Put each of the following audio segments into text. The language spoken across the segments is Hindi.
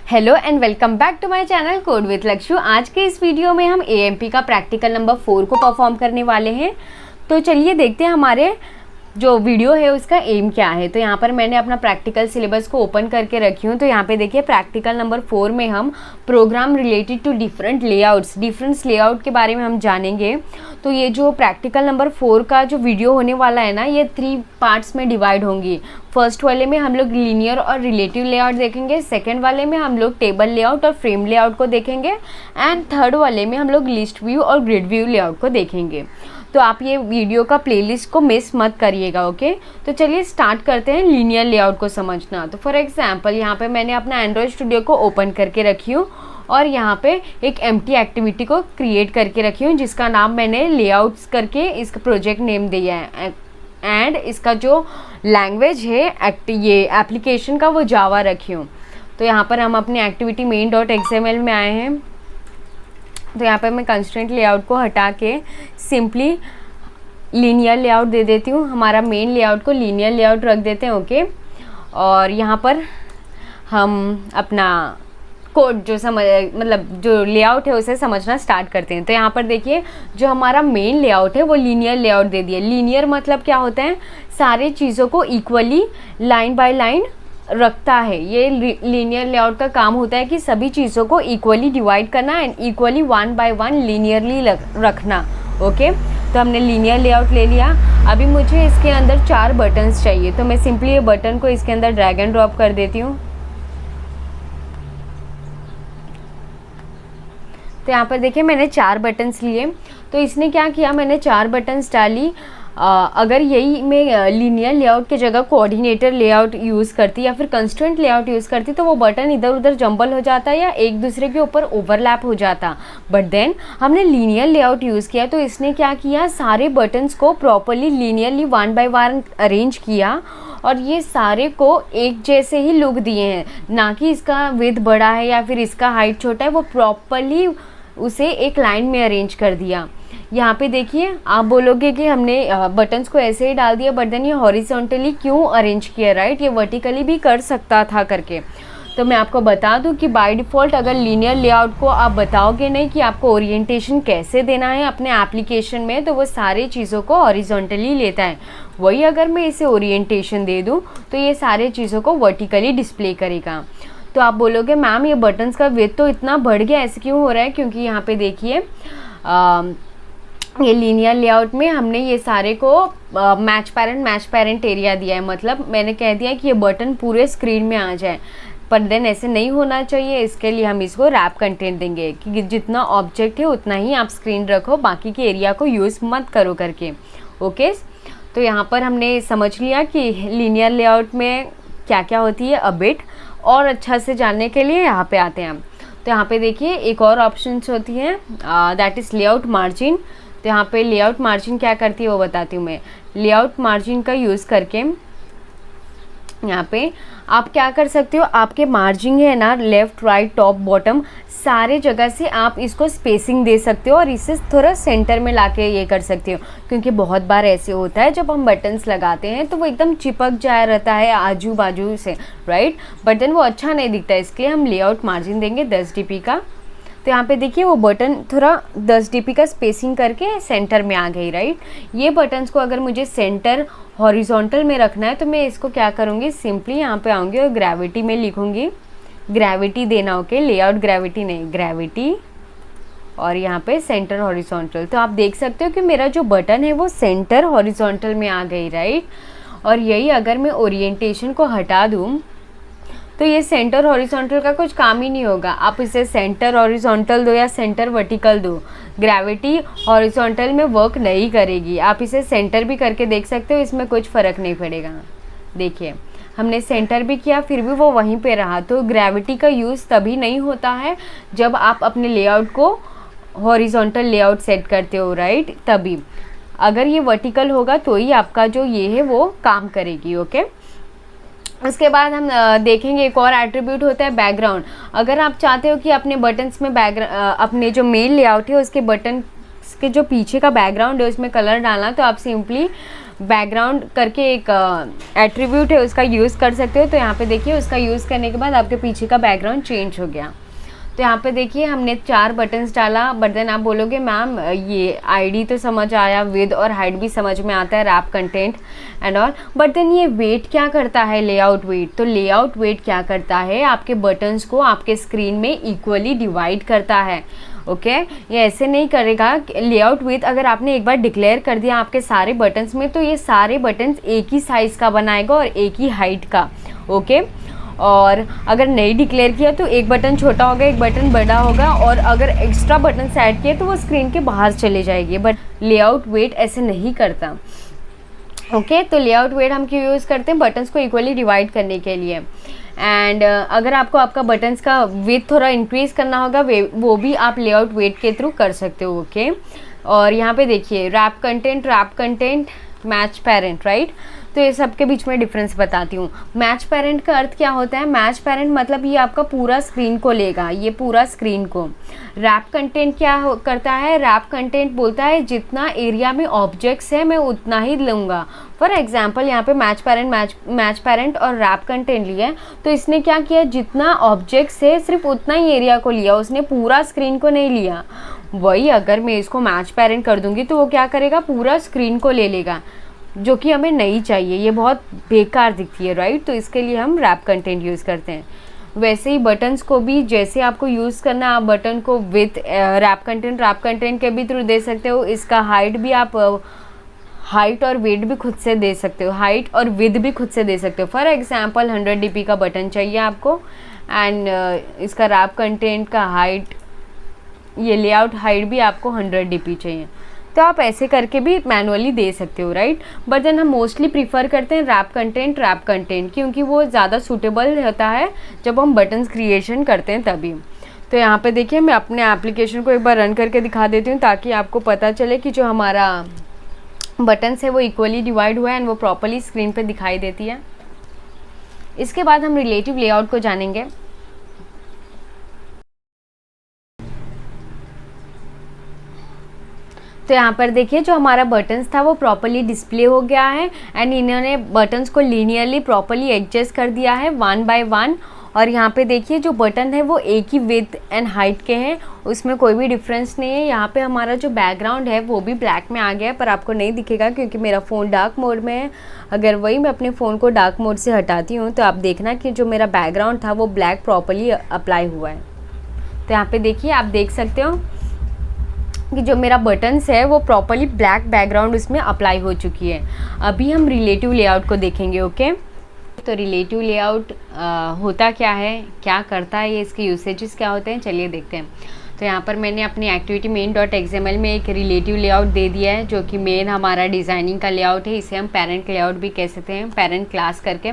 Hello and welcome back to my channel code with Lakshu. आज के इस वीडियो में हम एएमपी का प्रैक्टिकल नंबर 4 को परफॉर्म करने वाले हैं। तो चलिए देखते हैं हमारे जो वीडियो है उसका एम क्या है। तो यहाँ पर मैंने अपना प्रैक्टिकल सिलेबस को ओपन करके रखी हूँ। तो यहाँ पे देखिए प्रैक्टिकल नंबर 4 में हम program related to different layout के बारे में हम जानेंगे। तो ये जो प्रैक्टिकल नंबर 4 का जो वीडियो होने वाला है ना, ये 3 पार्ट्स में डिवाइड होंगी। फर्स्ट वाले में हम लोग लीनियर और रिलेटिव लेआउट देखेंगे, सेकेंड वाले में हम लोग टेबल लेआउट और फ्रेम लेआउट को देखेंगे एंड थर्ड वाले में हम लोग लिस्ट व्यू और ग्रिड व्यू लेआउट को देखेंगे। तो आप ये वीडियो का प्लेलिस्ट को मिस मत करिएगा, ओके। तो चलिए स्टार्ट करते हैं लीनियर लेआउट को समझना। तो फॉर एग्जांपल यहाँ पे मैंने अपना एंड्रॉयड स्टूडियो को ओपन करके रखी हूँ और यहाँ पे एक एम्प्टी एक्टिविटी को क्रिएट करके रखी हूँ जिसका नाम मैंने लेआउट्स करके इसका प्रोजेक्ट नेम दिया है। एंड इसका जो लैंग्वेज है ये एप्लीकेशन का वो जावा रखी हूँ। तो यहाँ पर हम अपनी एक्टिविटी main.xml में आए हैं। तो यहाँ पर मैं कंस्ट्रेंट लेआउट को हटा के सिंपली लीनियर लेआउट दे देती हूँ। हमारा मेन लेआउट को लीनियर लेआउट रख देते हैं, ओके। और यहाँ पर हम अपना कोड जो जो लेआउट है उसे समझना स्टार्ट करते हैं। तो यहाँ पर देखिए जो हमारा मेन लेआउट है वो लीनियर लेआउट दे दिया। लीनियर मतलब क्या होता है, सारे चीज़ों को इक्वली लाइन बाय लाइन रखता है। ये लीनियर लेआउट का काम होता है कि सभी चीज़ों को इक्वली डिवाइड करना एंड इक्वली 1 बाय 1 लीनियरली रखना, ओके। तो हमने लीनियर लेआउट ले लिया। अभी मुझे इसके अंदर 4 बटन्स चाहिए। तो मैं सिंपली ये बटन को इसके अंदर ड्रैग एंड ड्रॉप कर देती हूँ। तो यहाँ पर देखिए मैंने 4 बटन्स लिए। तो इसने क्या किया, मैंने 4 बटन्स डाली। अगर यही मैं लीनियर लेआउट की जगह कोऑर्डिनेटर लेआउट यूज़ करती या फिर कंस्ट्रेंट लेआउट यूज़ करती तो वो बटन इधर उधर जंबल हो जाता या एक दूसरे के ऊपर ओवरलैप हो जाता। बट देन हमने लीनियर लेआउट यूज़ किया तो इसने क्या किया, सारे बटन्स को प्रॉपरली लीनियरली 1 बाय 1 अरेंज किया और ये सारे को एक जैसे ही लुक दिए हैं। ना कि इसका विड्थ बड़ा है या फिर इसका हाइट छोटा है, वो प्रॉपरली उसे एक लाइन में अरेंज कर दिया। यहाँ पे देखिए आप बोलोगे कि हमने बटन्स को ऐसे ही डाल दिया बट देन ये हॉरिजॉन्टली क्यों अरेंज किया, राइट। ये वर्टिकली भी कर सकता था करके। तो मैं आपको बता दूं कि बाय डिफ़ॉल्ट अगर लीनियर लेआउट को आप बताओगे नहीं कि आपको ओरिएंटेशन कैसे देना है अपने एप्लीकेशन में, तो वो सारी चीज़ों को हॉरिजॉन्टली लेता है। वही अगर मैं इसे ओरिएंटेशन दे दूँ तो ये सारे चीज़ों को वर्टिकली डिस्प्ले करेगा। तो आप बोलोगे मैम ये बटन्स का विड्थ तो इतना बढ़ गया, ऐसे क्यों हो रहा है? क्योंकि यहाँ पे देखिए ये लीनियर लेआउट में हमने ये सारे को मैच पेरेंट एरिया दिया है। मतलब मैंने कह दिया कि ये बटन पूरे स्क्रीन में आ जाए, पर देन ऐसे नहीं होना चाहिए। इसके लिए हम इसको रैप कंटेंट देंगे कि जितना ऑब्जेक्ट है उतना ही आप स्क्रीन रखो, बाकी के एरिया को यूज़ मत करो करके, ओके। तो यहाँ पर हमने समझ लिया कि लीनियर लेआउट में क्या क्या होती है। अबिट और अच्छा से जानने के लिए यहाँ पे आते हैं हम। तो यहाँ पे देखिए एक और ऑप्शंस होती है दैट इज़ लेआउट मार्जिन। तो यहाँ पे लेआउट मार्जिन क्या करती है वो बताती हूँ मैं। लेआउट मार्जिन का यूज़ करके यहाँ पे आप क्या कर सकते हो, आपके मार्जिन है ना लेफ़्ट राइट टॉप बॉटम सारे जगह से आप इसको स्पेसिंग दे सकते हो और इसे थोड़ा सेंटर में लाके ये कर सकते हो। क्योंकि बहुत बार ऐसे होता है जब हम बटन्स लगाते हैं तो वो एकदम चिपक जाया रहता है आजू बाजू से, राइट। बट देन वो अच्छा नहीं दिखता है, इसलिए हम लेआउट मार्जिन देंगे 10 dp का। तो यहाँ पे देखिए वो बटन थोड़ा 10 dp का स्पेसिंग करके सेंटर में आ गई, राइट। ये बटन्स को अगर मुझे सेंटर हॉरिजॉन्टल में रखना है तो मैं इसको क्या करूँगी, सिंपली यहाँ पे आऊँगी और ग्रेविटी में लिखूँगी, ग्रेविटी देना, ओके। लेआउट ग्रेविटी नहीं, ग्रेविटी और यहाँ पे सेंटर हॉरिजॉन्टल। तो आप देख सकते हो कि मेरा जो बटन है वो सेंटर हॉरिजॉन्टल में आ गई, राइट। और यही अगर मैं ओरिएंटेशन को हटा दूँ तो ये सेंटर हॉरिजॉन्टल का कुछ काम ही नहीं होगा। आप इसे सेंटर हॉरिजॉन्टल दो या सेंटर वर्टिकल दो, ग्रेविटी हॉरिजॉन्टल में वर्क नहीं करेगी। आप इसे सेंटर भी करके देख सकते हो, इसमें कुछ फ़र्क नहीं पड़ेगा। देखिए हमने सेंटर भी किया फिर भी वो वहीं पे रहा। तो ग्रेविटी का यूज़ तभी नहीं होता है जब आप अपने लेआउट को हॉरिजॉन्टल लेआउट सेट करते हो, राइट। तभी अगर ये वर्टिकल होगा तो ही आपका जो ये है वो काम करेगी, ओके। उसके बाद हम देखेंगे एक और एट्रीब्यूट होता है बैकग्राउंड। अगर आप चाहते हो कि अपने बटन्स में अपने जो मेन लेआउट है उसके बटन के जो पीछे का बैकग्राउंड है उसमें कलर डालना, तो आप सिंपली बैकग्राउंड करके एक एट्रीब्यूट है, उसका यूज़ कर सकते हो। तो यहाँ पे देखिए उसका यूज़ करने के बाद आपके पीछे का बैकग्राउंड चेंज हो गया। तो यहाँ पे देखिए हमने 4 बटन्स डाला, बट देन आप बोलोगे मैम ये आईडी तो समझ आया, विद और हाइट भी समझ में आता है, wrap content and all, but then ये वेट क्या करता है, लेआउट वेट। तो लेआउट वेट क्या करता है, आपके बटन्स को आपके स्क्रीन में इक्वली डिवाइड करता है। ओके ये ऐसे नहीं करेगा। लेआउट विथ अगर आपने एक बार डिक्लेयर कर दिया आपके सारे बटन्स में, तो ये सारे बटन्स एक ही साइज़ का बनाएगा और एक ही हाइट का। ओके और अगर नहीं डिक्लेयर किया तो एक बटन छोटा होगा, एक बटन बड़ा होगा, और अगर एक्स्ट्रा बटन ऐड किए तो वो स्क्रीन के बाहर चले जाएगी। बट लेआउट वेट ऐसे नहीं करता। ओके तो लेआउट वेट हम क्यों यूज़ करते हैं, बटन्स को इक्वली डिवाइड करने के लिए। एंड अगर आपको आपका बटन्स का विथ थोड़ा इंक्रीज़ करना होगा, वो भी आप लेआउट वेट के थ्रू कर सकते हो। ओके और यहाँ पे देखिए wrap content match parent, right. तो ये सब के बीच में डिफरेंस बताती हूँ। मैच पेरेंट का अर्थ क्या होता है, मैच पेरेंट मतलब ये आपका पूरा स्क्रीन को लेगा, ये पूरा स्क्रीन को। रैप कंटेंट क्या करता है, रैप कंटेंट बोलता है जितना एरिया में ऑब्जेक्ट्स है मैं उतना ही लूँगा। फॉर एग्जाम्पल यहाँ पे मैच पेरेंट और रैप कंटेंट लिया है, तो इसने क्या किया, जितना ऑब्जेक्ट्स है सिर्फ उतना ही एरिया को लिया, उसने पूरा स्क्रीन को नहीं लिया। वही अगर मैं इसको मैच पेरेंट कर दूंगी तो वो क्या करेगा, पूरा स्क्रीन को ले लेगा, जो कि हमें नहीं चाहिए, ये बहुत बेकार दिखती है, राइट। तो इसके लिए हम रैप कंटेंट यूज़ करते हैं। वैसे ही बटन्स को भी जैसे आपको यूज़ करना, आप बटन को विथ रैप कंटेंट के भी थ्रू दे सकते हो। इसका हाइट भी आप हाइट और वेट भी खुद से दे सकते हो, हाइट और विद भी खुद से दे सकते हो। फॉर एग्जांपल 100 dp का बटन चाहिए आपको, एंड इसका रैप कंटेंट का हाइट, ये लेआउट हाइट भी आपको 100 dp चाहिए, तो आप ऐसे करके भी मैनुअली दे सकते हो, राइट। बट देन हम मोस्टली प्रीफर करते हैं रैप कंटेंट, क्योंकि वो ज़्यादा सूटेबल होता है जब हम बटन्स क्रिएशन करते हैं तभी। तो यहाँ पे देखिए मैं अपने एप्लीकेशन को एक बार रन करके दिखा देती हूँ, ताकि आपको पता चले कि जो हमारा बटन्स है वो इक्वली डिवाइड हुआ है एंड वो प्रॉपरली स्क्रीन पे दिखाई देती है। इसके बाद हम रिलेटिव लेआउट को जानेंगे। तो यहाँ पर देखिए जो हमारा बटन्स था वो प्रॉपरली डिस्प्ले हो गया है, एंड इन्होंने बटन्स को लीनियरली प्रॉपरली एडजस्ट कर दिया है 1 by 1। और यहाँ पे देखिए जो बटन है वो एक ही विड्थ एंड हाइट के हैं, उसमें कोई भी डिफरेंस नहीं है। यहाँ पे हमारा जो बैकग्राउंड है वो भी ब्लैक में आ गया है, पर आपको नहीं दिखेगा क्योंकि मेरा फ़ोन डार्क मोड में है। अगर वही मैं अपने फ़ोन को डार्क मोड से हटाती हूँ तो आप देखना कि जो मेरा बैकग्राउंड था वो ब्लैक प्रॉपरली अप्लाई हुआ है। तो यहाँ पे देखिए आप देख सकते हो कि जो मेरा बटन्स है वो प्रॉपरली ब्लैक बैकग्राउंड उसमें अप्लाई हो चुकी है। अभी हम रिलेटिव लेआउट को देखेंगे। ओके तो रिलेटिव लेआउट होता क्या है, क्या करता है, ये इसके यूसेजेस क्या होते हैं, चलिए देखते हैं। तो यहाँ पर मैंने अपनी एक्टिविटी main.xml में एक रिलेटिव लेआउट दे दिया है, जो कि मेन हमारा डिज़ाइनिंग का लेआउट है। इसे हम पेरेंट लेआउट भी कह सकते हैं, पेरेंट क्लास करके।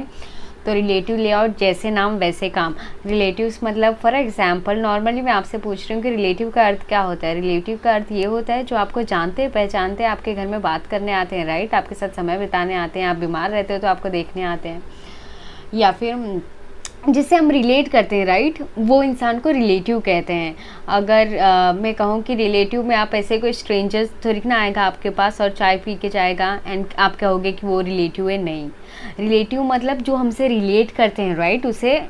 तो रिलेटिव लेआउट जैसे नाम वैसे काम। रिलेटिव्स मतलब फॉर एग्जांपल नॉर्मली मैं आपसे पूछ रही हूँ कि रिलेटिव का अर्थ क्या होता है। रिलेटिव का अर्थ ये होता है जो आपको जानते पहचानते हैं, आपके घर में बात करने आते हैं, राइट, आपके साथ समय बिताने आते हैं, आप बीमार रहते हो तो आपको देखने आते हैं, या फिर जिससे हम रिलेट करते हैं, राइट, वो इंसान को रिलेटिव कहते हैं। अगर मैं कहूँ कि रिलेटिव में आप ऐसे कोई स्ट्रेंजर्स थोड़ी ना आएगा आपके पास और चाय पी के जाएगा एंड आप कहोगे कि वो रिलेटिव है, नहीं। रिलेटिव मतलब जो हमसे रिलेट करते हैं, राइट, उसे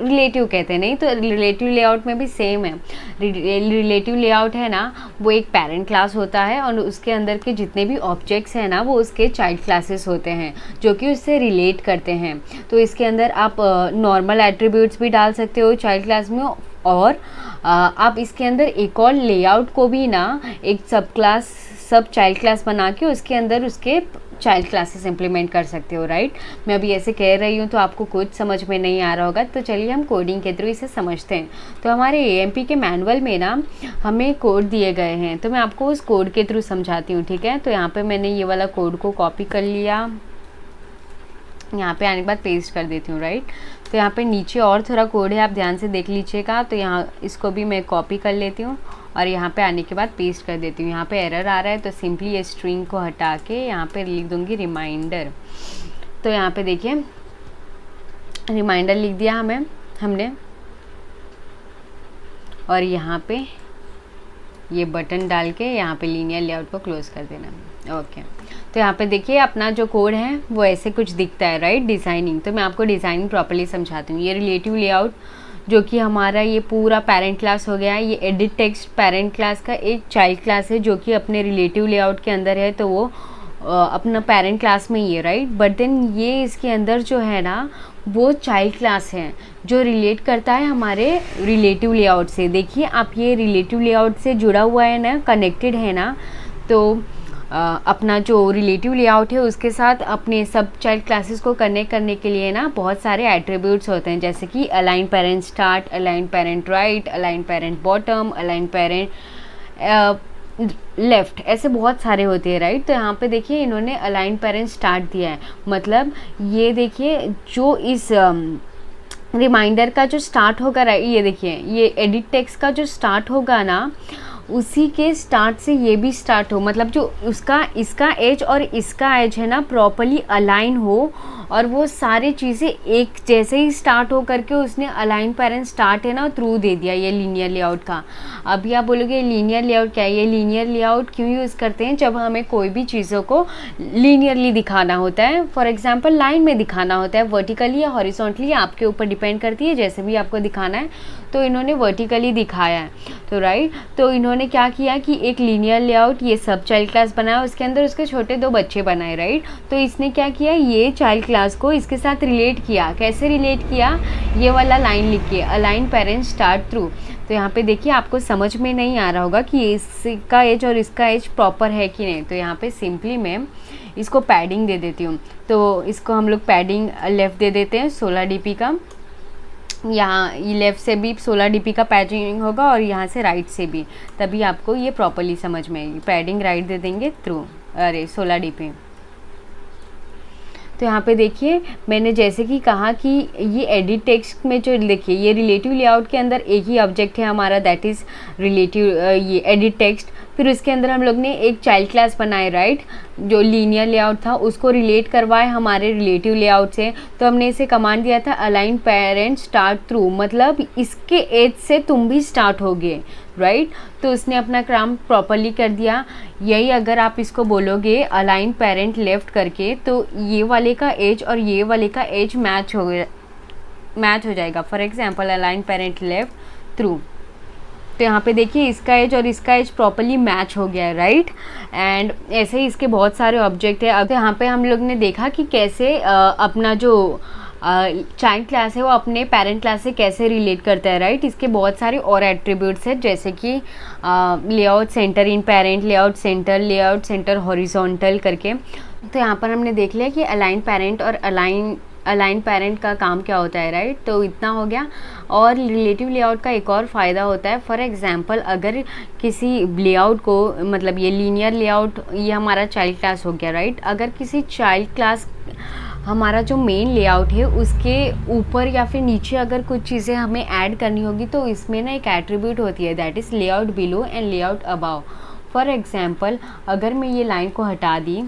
रिलेटिव कहते हैं। नहीं तो रिलेटिव लेआउट में भी सेम है। रिलेटिव लेआउट है ना, वो एक पेरेंट क्लास होता है और उसके अंदर के जितने भी ऑब्जेक्ट्स हैं ना वो उसके चाइल्ड क्लासेस होते हैं जो कि उससे रिलेट करते हैं। तो इसके अंदर आप नॉर्मल एट्रीब्यूट्स भी डाल सकते हो चाइल्ड क्लास में, और आप इसके अंदर एक और लेआउट को भी ना एक सब चाइल्ड क्लास बना के उसके अंदर उसके चाइल्ड क्लासेस इंप्लीमेंट कर सकते हो, राइट। मैं अभी ऐसे कह रही हूँ तो आपको कुछ समझ में नहीं आ रहा होगा, तो चलिए हम कोडिंग के थ्रू इसे समझते हैं। तो हमारे AMP के मैनुअल में ना हमें कोड दिए गए हैं, तो मैं आपको उस कोड के थ्रू समझाती हूँ, ठीक है। तो यहाँ पे मैंने ये वाला कोड को कॉपी कर लिया, यहाँ पे आने के बाद पेस्ट कर देती हूँ, राइट। तो यहाँ पे नीचे और थोड़ा कोड है, आप ध्यान से देख लीजिएगा। तो यहाँ इसको भी मैं कॉपी कर लेती हूँ और यहाँ पे आने के बाद पेस्ट कर देती हूँ। यहाँ पे एरर आ रहा है तो सिंपली ये स्ट्रिंग को हटा के यहाँ पे लिख दूँगी रिमाइंडर। तो यहाँ पे देखिए रिमाइंडर लिख दिया हमने, और यहाँ पे ये बटन डाल के यहाँ पे लीनियर लेआउट को क्लोज कर देना। ओके तो यहाँ पे देखिए अपना जो कोड है वो ऐसे कुछ दिखता है, राइट, डिज़ाइनिंग। तो मैं आपको डिज़ाइनिंग प्रॉपर्ली समझाती हूँ। ये रिलेटिव लेआउट जो कि हमारा ये पूरा पेरेंट क्लास हो गया है, ये एडिट टेक्स्ट पेरेंट क्लास का एक चाइल्ड क्लास है जो कि अपने रिलेटिव लेआउट के अंदर है, तो वो अपना पेरेंट क्लास में ही है, राइट। बट देन ये इसके अंदर जो है ना वो चाइल्ड क्लास है जो रिलेट करता है हमारे रिलेटिव लेआउट से। देखिए आप ये रिलेटिव लेआउट से जुड़ा हुआ है ना, कनेक्टेड है ना, तो अपना जो रिलेटिव लेआउट है उसके साथ अपने सब चाइल्ड क्लासेस को कनेक्ट करने के लिए ना बहुत सारे एट्रीब्यूट्स होते हैं, जैसे कि align parent start, align parent right, align parent bottom, align parent left, ऐसे बहुत सारे होते हैं, राइट। तो यहाँ पे देखिए इन्होंने अलाइन पेरेंट स्टार्ट दिया है, मतलब ये देखिए जो इस रिमाइंडर का जो स्टार्ट होगा, राइट, ये देखिए ये एडिट टेक्स्ट का जो स्टार्ट होगा ना उसी के स्टार्ट से ये भी स्टार्ट हो, मतलब जो उसका इसका एज और इसका एज है ना प्रॉपरली अलाइन हो, और वो सारी चीज़ें एक जैसे ही स्टार्ट हो करके उसने अलाइन पेरेंट स्टार्ट है ना थ्रू दे दिया ये लीनियर लेआउट का। अभी आप बोलोगे लीनियर लेआउट क्या है? ये लीनियर लेआउट क्यों यूज़ करते हैं? जब हमें कोई भी चीज़ों को लीनियरली दिखाना होता है, फॉर एग्जाम्पल लाइन में दिखाना होता है, वर्टिकली या हॉरिजॉन्टली आपके ऊपर डिपेंड करती है, जैसे भी आपको दिखाना है। तो इन्होंने वर्टिकली दिखाया है, तो राइट, तो इन्होंने क्या किया कि एक लीनियर लेआउट ये सब चाइल्ड क्लास बनाया, उसके अंदर उसके छोटे 2 बच्चे बनाए, राइट। तो इसने क्या किया, ये चाइल्ड क्लास को इसके साथ रिलेट किया। कैसे रिलेट किया? ये वाला लाइन लिख के अलाइन पेरेंट स्टार्ट थ्रू। तो यहाँ पे देखिए आपको समझ में नहीं आ रहा होगा कि इसका एज और इसका एज प्रॉपर है कि नहीं। तो यहाँ पे सिंपली मैं इसको पैडिंग दे देती हूँ, तो इसको हम लोग पैडिंग लेफ़्ट दे देते हैं 16 dp का। यहाँ ये लेफ़्ट से भी 16 dp का पैडिंग होगा और यहाँ से राइट से भी, तभी आपको ये प्रॉपरली समझ में आएगी। पैडिंग राइट दे देंगे थ्रू 16 dp। तो यहाँ पे देखिए मैंने जैसे कि कहा कि ये एडिट टेक्स्ट में जो देखिए ये रिलेटिव लेआउट के अंदर एक ही ऑब्जेक्ट है हमारा, दैट इज़ रिलेटिव ये एडिट टेक्स्ट। फिर उसके अंदर हम लोग ने एक चाइल्ड क्लास बनाए, राइट, जो लीनियर लेआउट था उसको रिलेट करवाए हमारे रिलेटिव लेआउट से। तो हमने इसे कमांड दिया था अलाइन पेरेंट स्टार्ट थ्रू, मतलब इसके एज से तुम भी स्टार्ट होगे, राइट। तो उसने अपना काम प्रॉपरली कर दिया। यही अगर आप इसको बोलोगे अलाइन पेरेंट लेफ्ट करके, तो ये वाले का एज और ये वाले का एज मैच हो जाएगा। For example align parent left through, तो यहाँ पे देखिए इसका एज और इसका एज प्रॉपरली मैच हो गया है, राइट। एंड ऐसे ही इसके बहुत सारे ऑब्जेक्ट है। अब यहाँ पे हम लोग ने देखा कि कैसे अपना जो चाइल्ड क्लास है वो अपने पेरेंट क्लास से कैसे रिलेट करता है, राइट। इसके बहुत सारे और एट्रीब्यूट्स हैं, जैसे कि लेआउट सेंटर इन पेरेंट, लेआउट सेंटर हॉरिजॉन्टल करके। तो यहाँ पर हमने देख लिया कि अलाइन पेरेंट और अलाइन पेरेंट का काम क्या होता है, राइट। तो इतना हो गया। और रिलेटिव लेआउट का एक और फ़ायदा होता है, फॉर एग्जांपल अगर किसी लेआउट को, मतलब ये लीनियर लेआउट ये हमारा चाइल्ड क्लास हो गया, राइट। अगर किसी चाइल्ड क्लास हमारा जो मेन लेआउट है उसके ऊपर या फिर नीचे अगर कुछ चीज़ें हमें ऐड करनी होगी, तो इसमें ना एक एट्रीब्यूट होती है, that is layout below and layout above. For example अगर मैं ये लाइन को हटा दी,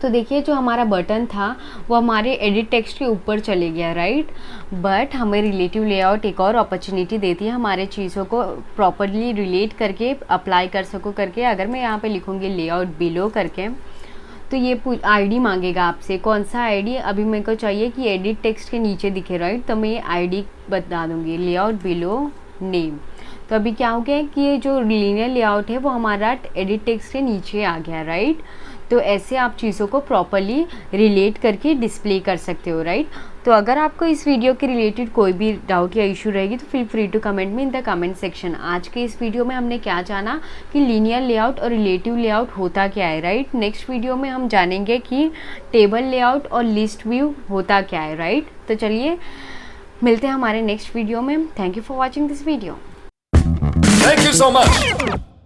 तो देखिए जो हमारा बटन था वो हमारे एडिट टेक्स्ट के ऊपर चले गया, राइट। बट हमें रिलेटिव लेआउट एक और अपॉर्चुनिटी देती है हमारे चीज़ों को प्रॉपरली रिलेट करके अप्लाई कर सको करके। अगर मैं यहाँ पे लिखूँगी लेआउट बिलो करके, तो ये आईडी मांगेगा आपसे। कौन सा आईडी? अभी मेरे को चाहिए कि एडिट टेक्स्ट के नीचे दिखे, राइट। तो मैं ये आईडी बता दूँगी, लेआउट बिलो नेम। तो अभी क्या हो गया कि ये जो लीनियर लेआउट है वो हमारा एडिट टेक्स्ट के नीचे आ गया, राइट। तो ऐसे आप चीज़ों को प्रॉपरली रिलेट करके डिस्प्ले कर सकते हो, राइट। तो अगर आपको इस वीडियो के रिलेटेड कोई भी डाउट या इशू रहेगी तो feel free to comment me in the comment section. आज के इस वीडियो में हमने क्या जाना कि लीनियर लेआउट और रिलेटिव लेआउट होता क्या है, राइट। नेक्स्ट वीडियो में हम जानेंगे कि टेबल लेआउट और लिस्ट व्यू होता क्या है, राइट। तो चलिए मिलते हैं हमारे नेक्स्ट वीडियो में। Thank you for watching this video. Thank you so much.